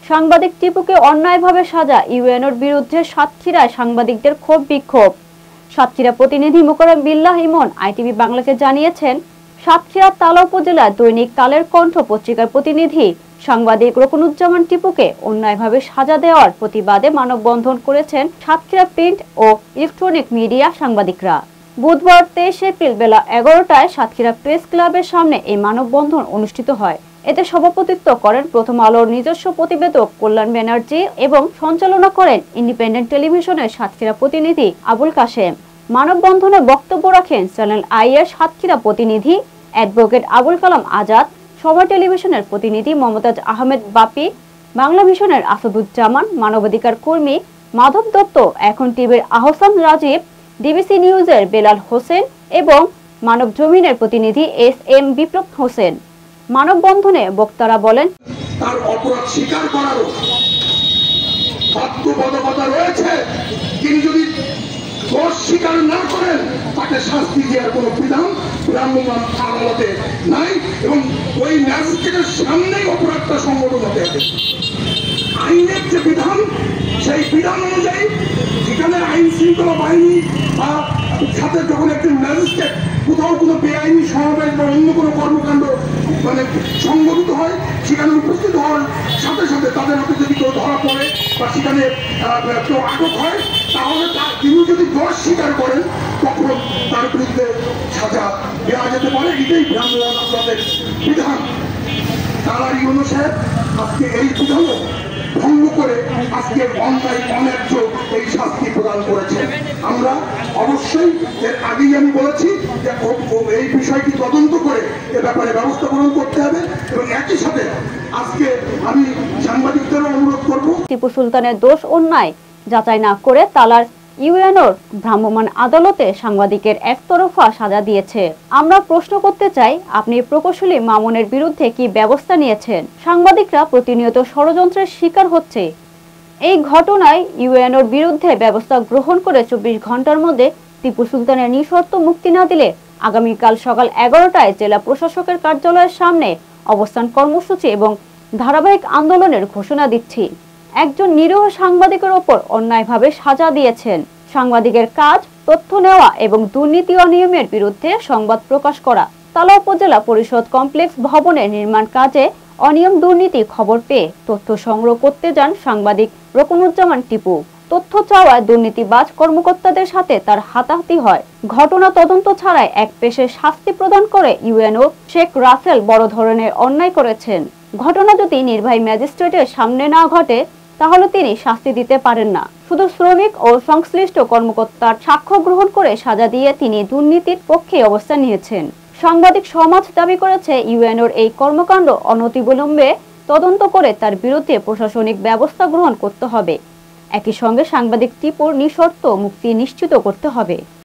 সাংবাদিক টিপুকে অন্যায়ভাবে সাজা, ইউএনওর বিরুদ্ধে সাতক্ষীরায় সাংবাদিকদের ক্ষোভ বিক্ষোভ। সাতক্ষীরা প্রতিনিধি মোকাররম বিল্লাহ ইমন আইটিভি বাংলাকে জানিয়েছেন, সাতক্ষীরা তালা উপজেলার দৈনিক কালের কণ্ঠ পত্রিকার প্রতিনিধি সাংবাদিক রকুনুজ্জামান টিপুকে অন্যায়ভাবে সাজা দেওয়ার প্রতিবাদে মানববন্ধন করেছেন সাতক্ষীরা প্রিন্ট ও ইলেকট্রনিক মিডিয়া সাংবাদিকরা। বুধবার 23 এপ্রিল বেলা 11টায় সাতক্ষীরা প্রেস ক্লাবের সামনে এই মানববন্ধন অনুষ্ঠিত হয়। এতে সভাপতিত্ব করেন প্রথম আলোর নিজস্ব প্রতিবেদক কল্যাণ ব্যানার্জি এবং সঞ্চালনা করেন ইন্ডিপেন্ডেন্ট টেলিভিশনের সাতক্ষীরা প্রতিনিধি আবুল কাশেম। মানববন্ধনে বক্তব্য রাখেন চ্যানেল আই এর সাতক্ষীরা প্রতিনিধি অ্যাডভোকেট আবুল কালাম আজাদ, সময় টেলিভিশনের প্রতিনিধি মমতাজ আহমেদ বাপি, বাংলা ভিশনের আসাদুজ্জামান, মানবাধিকার কর্মী মাধব দত্ত, এখন টিভির আহসান রাজীব, ডিবিসি নিউজের বেলাল হোসেন এবং মানব জমিনের প্রতিনিধি এস.এম. বিপ্লব হোসেন। মানববন্ধনে বক্তারা বলেন, তার অপরাধ স্বীকার করারও বাধ্যবাধকতা রয়েছে। তিনি যদি দোষ স্বীকার না করেন, তাকে শাস্তি দেওয়ার কোনো বিধান ভ্রাম্যমাণ আদালতে নাই এবং ওই ম্যাজিস্ট্রেটের সামনেই অপরাধটা সংগঠিত হতে হবে। আইনের যে বিধান, সেই বিধান অনুযায়ী যেখানে আইন শৃঙ্খলা বাহিনী বা সাথে যখন একজন ম্যাজিস্ট্রেট কোথাও কোনো বেআইনি সমাবেশ বা অন্য কোনো কর্মকাণ্ড সংগঠিত হয়, সেখানে উপস্থিত হওয়ার সাথে সাথে তাদের হাতে যদি কেউ ধরা পড়ে বা সেখানে কেউ আটক হয়, তাহলে তিনি যদি দোষ স্বীকার করেন তখন তার বিরুদ্ধে সাজা দেওয়া যেতে পারে। এটাই ভ্রাম্যমাণ আদালতের বিধান। তারা ইউনো সাহেব আজকে এই বিধানও ভঙ্গ করে আজকে অন্যায় অন্যায্য এই শাস্তি প্রদান করেছেন। আমরা অবশ্যই এর আগেই আমি বলেছি যে এই বিষয়টি তদন্ত করে এ ব্যাপারে ব্যবস্থা গ্রহণ করতে হবে এবং একই সাথে আজকে আমি সাংবাদিকদেরও অনুরোধ করব, টিপু সুলতানের দোষ অন্যায় যাচাই না করে তালার ইউএনওর ভ্রাম্যমাণ আদালতে সাংবাদিকের একতরফা সাজা দিয়েছে। আমরা প্রশ্ন করতে চাই, আপনি প্রকৌশলী মামুনের বিরুদ্ধে কি ব্যবস্থা নিয়েছেন? সাংবাদিকরা প্রতিনিয়ত ষড়যন্ত্রের শিকার হচ্ছে। এই ঘটনায় ইউএনওর বিরুদ্ধে ব্যবস্থা গ্রহণ করে 24 ঘন্টার মধ্যে টিপু সুলতানের নিঃশর্ত মুক্তি না দিলে আগামীকাল সকাল 11টায় জেলা প্রশাসকের কার্যালয়ের সামনে অবস্থান কর্মসূচি এবং ধারাবাহিক আন্দোলনের ঘোষণা দিচ্ছি। একজন নিরীহ সাংবাদিকের ওপর অন্যায়ভাবে সাজা দিয়েছেন। সাংবাদিকের কাজ তথ্য নেওয়া এবং দুর্নীতি অনিয়মের বিরুদ্ধে সংবাদ প্রকাশ করা। তালা উপজেলা পরিষদ কমপ্লেক্স ভবনের নির্মাণ কাজে অনিয়ম দুর্নীতি খবর পেয়ে তথ্য সংগ্রহ করতে যান সাংবাদিক রকুনুজ্জামান টিপু। তথ্য চাওয়ায় দুর্নীতিবাজ কর্মকর্তাদের সাথে তার হাতাহাতি হয়। ঘটনা তদন্ত ছাড়াই এক পেশে শাস্তি প্রদান করে ইউএনও শেখ রাসেল বড় ধরনের অন্যায় করেছেন। ঘটনা যদি নির্বাহী ম্যাজিস্ট্রেটের সামনে না ঘটে, তাহলে তিনি শাস্তি দিতে পারেন না। শুধু শ্রমিক ও সংশ্লিষ্ট কর্মকর্তার সাক্ষ্য গ্রহণ করে সাজা দিয়ে তিনি দুর্নীতির পক্ষে অবস্থান নিয়েছেন। সাংবাদিক সমাজ দাবি করেছে, ইউএনওর এই কর্মকাণ্ড অনতিবিলম্বে তদন্ত করে তার বিরুদ্ধে প্রশাসনিক ব্যবস্থা গ্রহণ করতে হবে। একই সঙ্গে সাংবাদিক টিপুর নিঃশর্ত মুক্তি নিশ্চিত করতে হবে।